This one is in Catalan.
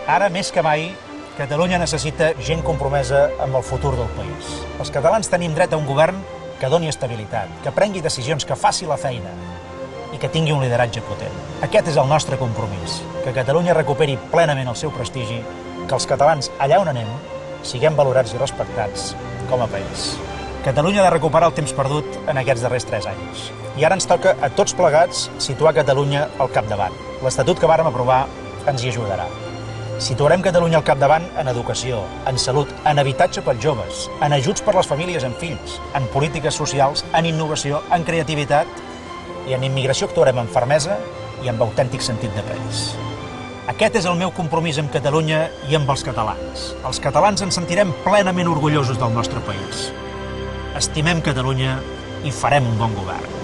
Ara, més que mai, Catalunya necessita gent compromesa amb el futur del país. Els catalans tenim dret a un govern que doni estabilitat, que prengui decisions, que faci la feina i que tingui un lideratge potent. Aquest és el nostre compromís, que Catalunya recuperi plenament el seu prestigi, que els catalans, allà on anem, siguem valorats i respectats com a país. Catalunya ha de recuperar el temps perdut en aquests darrers 3 anys. I ara ens toca a tots plegats situar Catalunya al capdavant. L'Estatut que vàrem aprovar ens hi ajudarà. Situarem Catalunya al capdavant en educació, en salut, en habitatge pels joves, en ajuts per les famílies amb fills, en polítiques socials, en innovació, en creativitat i en immigració actuarem amb fermesa i amb autèntic sentit de país. Aquest és el meu compromís amb Catalunya i amb els catalans. Els catalans ens sentirem plenament orgullosos del nostre país. Estimem Catalunya i farem un bon govern.